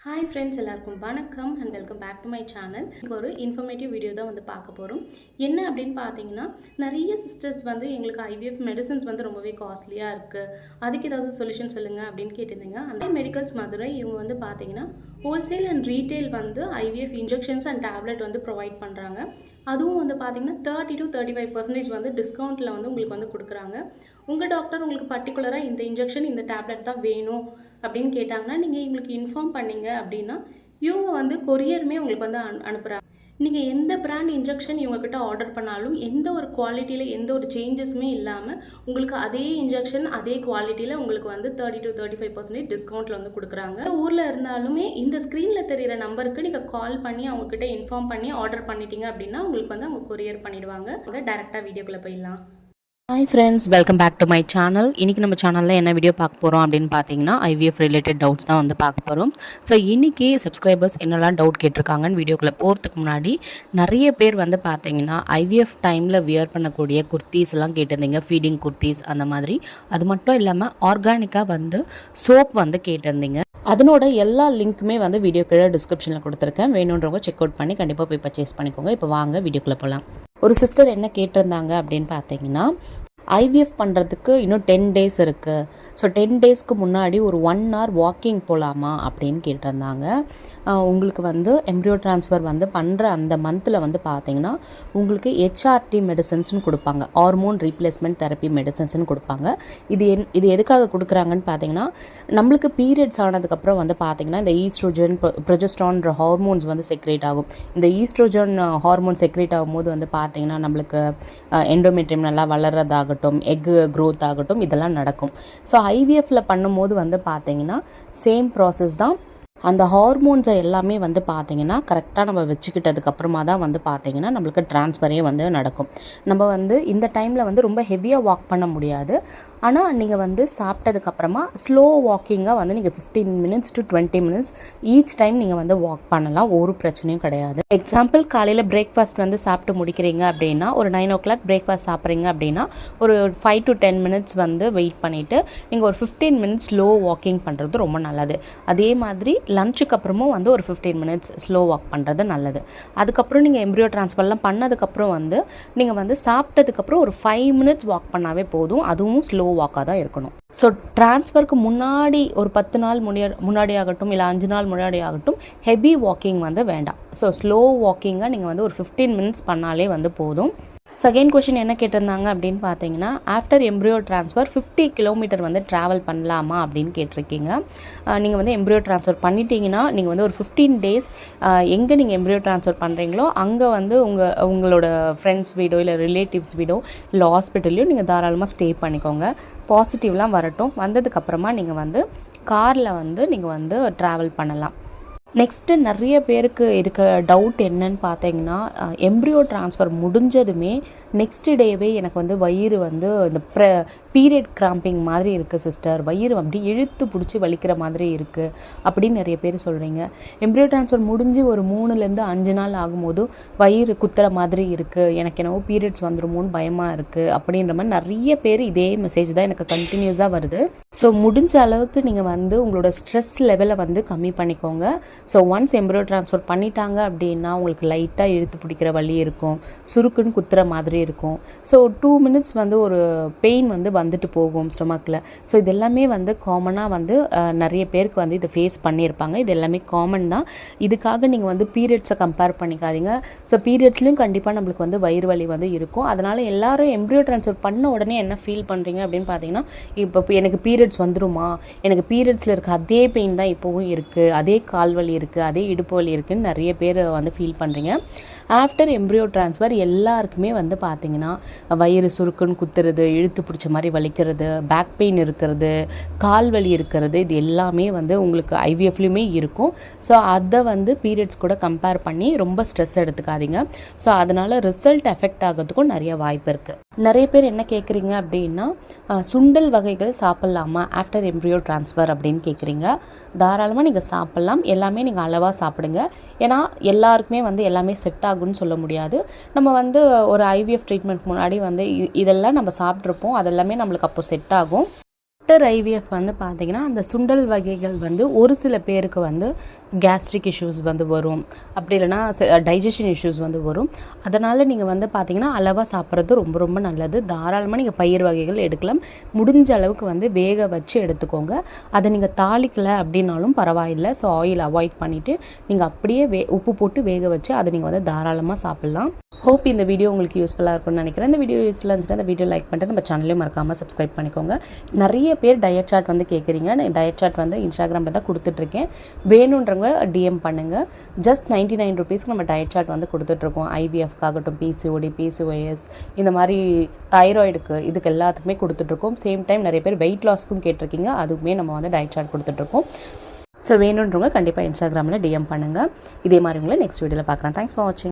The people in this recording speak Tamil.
ஹாய் ஃப்ரெண்ட்ஸ், எல்லாருக்கும் வணக்கம் and welcome back to my channel. இங்கே ஒரு இன்ஃபர்மேட்டிவ் வீடியோ தான் பார்க்க போகிறோம். என்ன அப்படின்னு பார்த்தீங்கன்னா, நிறைய சிஸ்டர்ஸ் எங்களுக்கு ஐவிஎஃப் மெடிசன்ஸ் ரொம்பவே காஸ்ட்லியாக இருக்குது, அதுக்கு ஏதாவது சொல்யூஷன் சொல்லுங்கள் அப்படின்னு கேட்டிருந்தீங்க. அந்த மெடிக்கல்ஸ் மதுரை இவங்க பார்த்தீங்கன்னா wholesale and retail IVF injections and tablet provide பண்ணுறாங்க. அதுவும் பார்த்தீங்கன்னா 30 to 35% டிஸ்கவுண்ட்டில் உங்களுக்கு கொடுக்குறாங்க. உங்கள் டாக்டர் உங்களுக்கு பர்டிகுலராக இந்த இன்ஜெக்ஷன் இந்த டேப்லெட் தான் வேணும் அப்படின்னு கேட்டாங்கன்னா, நீங்கள் இவங்களுக்கு இன்ஃபார்ம் பண்ணிங்க அப்படின்னா இவங்க கொரியருமே உங்களுக்கு அனுப்புகிறாங்க. நீங்கள் எந்த பிராண்ட் இன்ஜெக்ஷன் இவங்கக்கிட்ட ஆர்டர் பண்ணாலும் எந்த ஒரு குவாலிட்டியில் எந்த ஒரு சேஞ்சஸுமே இல்லாமல் உங்களுக்கு அதே இன்ஜெக்ஷன் அதே குவாலிட்டியில் உங்களுக்கு 30 to 35% டிஸ்கவுண்ட்டில் கொடுக்குறாங்க. ஊரில் இருந்தாலுமே இந்த ஸ்க்ரீனில் தெரிகிற நம்பருக்கு நீங்கள் கால் பண்ணி அவங்கக்கிட்ட இன்ஃபார்ம் பண்ணி ஆர்டர் பண்ணிட்டீங்க அப்படின்னா உங்களுக்கு அவங்க கொரியர் பண்ணிடுவாங்க. டேரெக்டாக வீடியோக்குள்ளே போயிடலாம். Hi friends, welcome back to my channel. இன்றைக்கி நம்ம சேனலில் என்ன வீடியோ பார்க்க போகிறோம் அப்படின்னு பார்த்தீங்கன்னா, ஐவிஎஃப் ரிலேட்டட் டவுட்ஸ் தான் பார்க்க போகிறோம். ஸோ இன்றைக்கி சப்ஸ்கிரைபர்ஸ் என்னெல்லாம் டவுட் கேட்டிருக்காங்கன்னு வீடியோக்குள்ளே போகிறதுக்கு முன்னாடி நிறைய பேர் பார்த்தீங்கன்னா ஐவிஎஃப் டைமில் வியர் பண்ணக்கூடிய குர்த்தீஸ் எல்லாம் கேட்டிருந்தீங்க, ஃபீடிங் குர்த்தீஸ் அந்த மாதிரி. அது மட்டும் இல்லாமல் ஆர்கானிக்காக சோப் கேட்டிருந்தீங்க. அதனோட எல்லா லிங்க்குமே வீடியோ கீழே டிஸ்கிரிப்ஷனில் கொடுத்துருக்கேன். வேணுன்றவங்க செக் அவுட் பண்ணி கண்டிப்பாக போய் பர்ச்சேஸ் பண்ணிக்கோங்க. இப்போ வாங்க வீடியோக்குள்ளே போகலாம். ஒரு சிஸ்டர் என்ன கேட்டிருந்தாங்க அப்படின்னு பார்த்தீங்கன்னா, ஐவிஎஃப் பண்ணுறதுக்கு இன்னும் 10 days இருக்குது. ஸோ 10 daysக்கு முன்னாடி ஒரு 1 hour வாக்கிங் போகலாமா அப்படின்னு கேட்டிருந்தாங்க. உங்களுக்கு எம்ப்ரியோ ட்ரான்ஸ்ஃபர் பண்ணுற அந்த மந்தில் பார்த்தீங்கன்னா உங்களுக்கு ஹெச்ஆர்டி மெடிசன்ஸ்னு கொடுப்பாங்க, ஹார்மோன் ரீப்ளேஸ்மெண்ட் தெரப்பி மெடிசன்ஸ்னு கொடுப்பாங்க. இது எதுக்காக கொடுக்குறாங்கன்னு பார்த்தீங்கன்னா, நம்மளுக்கு பீரியட்ஸ் ஆனதுக்கப்புறம் பார்த்தீங்கன்னா இந்த ஈஸ்ட்ரோஜன் ப்ரொஜெஸ்ட்ரான்ற ஹார்மோன்ஸ் செக்ரேட் ஆகும். இந்த ஈஸ்ட்ரோஜன் ஹார்மோன் செக்ரேட் ஆகும்போது பார்த்தீங்கன்னா நம்மளுக்கு எண்டோமெட்ரியம் நல்லா வளர்றதாக எக் க்ரோத் ஆகட்டும், இதெல்லாம் நடக்கும். ஸோ ஐவிஎஃப்ல பண்ணும்போது பார்த்தீங்கன்னா சேம் ப்ராசஸ் தான். அந்த ஹார்மோன்ஸை எல்லாமே பார்த்தீங்கன்னா கரெக்டாக நம்ம வச்சுக்கிட்டதுக்கப்புறமா தான் பார்த்தீங்கன்னா நம்மளுக்கு ட்ரான்ஸ்ஃபரே நடக்கும். நம்ம இந்த டைமில் ரொம்ப ஹெவியாக வாக் பண்ண முடியாது. ஆனால் நீங்கள் சாப்பிட்டதுக்கப்புறமா ஸ்லோ வாக்கிங்காக நீங்கள் 15 minutes to 20 minutes each time நீங்கள் வாக் பண்ணலாம், ஒரு பிரச்சனையும் கிடையாது. எக்ஸாம்பிள், காலையில் பிரேக்ஃபாஸ்ட் சாப்பிட்டு முடிக்கிறீங்க அப்படின்னா ஒரு 9 o'clock பிரேக்ஃபாஸ்ட் சாப்பிட்றீங்க அப்படின்னா ஒரு 5 to 10 minutes வெயிட் பண்ணிவிட்டு நீங்கள் ஒரு 15 minutes ஸ்லோ வாக்கிங் பண்ணுறது ரொம்ப நல்லது. அதே மாதிரி லஞ்சுக்கு அப்புறமும் ஒரு 15 minutes ஸ்லோ வாக் பண்ணுறது நல்லது. அதுக்கப்புறம் நீங்கள் எம்ப்ரியோ ட்ரான்ஸ்ஃபர்லாம் பண்ணதுக்கப்புறம் நீங்கள் சாப்பிட்டதுக்கப்புறம் ஒரு 5 minutes வாக் பண்ணாவே போதும். அதுவும் ஸ்லோ வாக்காக தான் இருக்கணும். ஸோ ட்ரான்ஸ்ஃபருக்கு முன்னாடி ஒரு 10 நாள் முன்னாடி ஆகட்டும் இல்லை 5 நாள் முன்னாடி ஆகட்டும் ஹெவி வாக்கிங் வேண்டாம். ஸோ ஸ்லோ வாக்கிங்காக நீங்கள் ஒரு 15 minutes பண்ணாலே போதும். செகண்ட் கொஷின் என்ன கேட்டிருந்தாங்க அப்படின்னு பார்த்தீங்கன்னா, after embryo transfer 50 kilometer travel பண்ணலாமா அப்படின்னு கேட்டிருக்கீங்க. நீங்கள் எம்ப்ரியோ ட்ரான்ஸ்ஃபர் பண்ணிட்டீங்கன்னா நீங்கள் ஒரு 15 days எங்கே நீங்கள் எம்ப்ரியோ ட்ரான்ஸ்ஃபர் பண்ணுறீங்களோ அங்கே உங்களோட ஃப்ரெண்ட்ஸ் வீடோ இல்லை ரிலேட்டிவ்ஸ் வீடோ இல்லை ஹாஸ்பிட்டல்லையும் நீங்கள் தாராளமாக ஸ்டே பண்ணிக்கோங்க. பாசிட்டிவ்லாம் வரட்டும். வந்ததுக்கப்புறமா நீங்கள் காரில் நீங்கள் ட்ராவல் பண்ணலாம். நெக்ஸ்ட்டு நிறைய பேருக்கு இருக்க டவுட் என்னன்னு பார்த்தீங்கன்னா, எம்ப்ரியோ ட்ரான்ஸ்ஃபர் முடிஞ்சதுமே நெக்ஸ்ட் டேவே எனக்கு வயிறு இந்த பீரியட் கிராம்பிங் மாதிரி இருக்குது சிஸ்டர், வயிறு அப்படி இழுத்து பிடிச்சி வலிக்கிற மாதிரி இருக்குது அப்படின்னு நிறைய பேர் சொல்கிறீங்க. எம்ப்ரியோ ட்ரான்ஸ்ஃபர் முடிஞ்சு ஒரு 3 to 5 நாள் ஆகும்போது வயிறு குத்துற மாதிரி இருக்குது, எனக்கு என்னவோ பீரியட்ஸ் வந்துருமோன்னு பயமாக இருக்குது அப்படின்ற மாதிரி நிறைய பேர் இதே மெசேஜ் தான் எனக்கு கண்டினியூஸாக வருது. ஸோ முடிஞ்ச அளவுக்கு நீங்கள் உங்களோட ஸ்ட்ரெஸ் லெவலை கம்மி பண்ணிக்கோங்க. ஸோ ஒன்ஸ் எம்ப்ரியோ ட்ரான்ஸ்ஃபர் பண்ணிட்டாங்க அப்படின்னா உங்களுக்கு லைட்டாக இழுத்து பிடிக்கிற வலி இருக்கும், சுருக்குன்னு குத்துற மாதிரி இருக்கும். ஸோ 2 minutes ஒரு பெயின் வந்துட்டு போகும் ஸ்டொமக்கில். ஸோ இது எல்லாமே காமனாக நிறைய பேருக்கு இதை ஃபேஸ் பண்ணியிருப்பாங்க. இது எல்லாமே காமன் தான். இதுக்காக நீங்கள் பீரியட்ஸை கம்பேர் பண்ணிக்காதீங்க. ஸோ பீரியட்ஸ்லையும் கண்டிப்பாக நம்மளுக்கு வயிறு வலி இருக்கும். அதனால் எல்லாரும் எம்ப்ரியோ ட்ரான்ஸ்ஃபர் பண்ண உடனே என்ன ஃபீல் பண்ணுறீங்க அப்படின்னு பார்த்தீங்கன்னா, இப்போ எனக்கு பீரியட்ஸ் வந்துருமா, எனக்கு பீரியட்ஸில் இருக்க அதே பெயின் தான் இப்போவும் இருக்குது, அதே கால் வலி இருக்குது, அதே இடுப்பு வலி இருக்குதுன்னு நிறைய பேர் ஃபீல் பண்ணுறீங்க. ஆஃப்டர் எம்ப்ரியோ ட்ரான்ஸ்ஃபர் எல்லாருக்குமே பார்த்தீங்கன்னா வயிறு சுருக்குன்னு குத்துறது, இழுத்து பிடிச்ச மாதிரி வலிக்கிறது, பேக் பெயின் இருக்கிறது, கால் வலி இருக்கிறது, இது எல்லாமே உங்களுக்கு ஐவிஎஃப்லையுமே இருக்கும். ஸோ அதை பீரியட்ஸ் கூட கம்பேர் பண்ணி ரொம்ப ஸ்ட்ரெஸ் எடுத்துக்காதீங்க. ஸோ அதனால் ரிசல்ட் எஃபெக்ட் ஆகிறதுக்கும் நிறைய வாய்ப்பு இருக்குது. நிறைய பேர் என்ன கேட்குறீங்க அப்படின்னா, சுண்டல் வகைகள் சாப்பிட்லாமா ஆஃப்டர் எம்ப்ரியோ ட்ரான்ஸ்ஃபர் அப்படின்னு கேட்குறீங்க. தாராளமாக நீங்கள் சாப்பிட்லாம். எல்லாமே நீங்கள் அளவாக சாப்பிடுங்க. ஏன்னா எல்லாருக்குமே எல்லாமே செட் ஆகும்னு சொல்ல முடியாது. நம்ம ஒரு ஐவிஎஃப் ட்ரீட்மெண்ட் முன்னாடி இதெல்லாம் நம்ம சாப்பிட்ருப்போம், அதெல்லாமே நம்மளுக்கு அப்போ செட் ஆகும். ஆஃப்டர் ஐவிஎஃப் வந்து பார்த்தீங்கன்னா அந்த சுண்டல் வகைகள் வந்து ஒரு சில பேருக்கு வந்து கேஸ்ட்ரிக் இஷ்யூஸ் வந்து வரும், அப்படி இல்லைனா டைஜஷன் இஷ்யூஸ் வந்து வரும். அதனால் நீங்கள் வந்து பார்த்தீங்கன்னா அளவாக சாப்பிட்றது ரொம்ப ரொம்ப நல்லது. தாராளமாக நீங்கள் பயிர் வகைகள் எடுக்கலாம். முடிஞ்ச அளவுக்கு வந்து வேக வச்சு எடுத்துக்கோங்க. அதை நீங்கள் தாளிக்கலை அப்படின்னாலும் பரவாயில்லை. ஸோ ஆயில் அவாய்ட் பண்ணிவிட்டு நீங்கள் அப்படியே உப்பு போட்டு வேக வச்சு அதை நீங்கள் வந்து தாராளமாக சாப்பிட்லாம். ஹோப் இந்த வீடியோ உங்களுக்கு யூஸ்ஃபுல்லாக இருக்கும்னு நினைக்கிறேன். இந்த வீடியோ யூஸ்ஃபுல்லாக இருந்துச்சுன்னா இந்த வீடியோ லைக் பண்ணிட்டு நம்ம சேனலையும் மறக்காமல் சப்ஸ்கிரைப் பண்ணிக்கோங்க. நிறைய பேர் டயட் சார்ட் வந்து கேட்குறீங்க. நான் டயட் சார்ட் வந்து இன்ஸ்டாகிராமில் தான் கொடுத்துட்ருக்கேன். வேணுன்றவங்க டிஎம் பண்ணுங்கள். ஜஸ்ட் 99 ருபீஸ்க்கு நம்ம டயட் சார்ட் வந்து கொடுத்துட்ருக்கோம். ஐவிஎஃப்காகட்டும், பிசிஓடி, பிசிஓஎஸ், இந்த மாதிரி தைராய்டுக்கு, இதுக்கு எல்லாத்துக்குமே கொடுத்துட்ருக்கோம். சேம் டைம் நிறைய பேர் வெயிட் லாஸ்க்கும் கேட்டிருக்கீங்க. அதுக்குமே நம்ம வந்து டயட் சார்ட் கொடுத்துட்ருக்கோம். ஸோ வேணுன்றவங்க கண்டிப்பாக இன்ஸ்டாகிராமில் டிஎம் பண்ணுங்கள். இதே மாதிரி உங்களை நெக்ஸ்ட் வீடியோவில் பார்க்குறேன். தேங்க்ஸ் ஃபார் வாட்சிங்.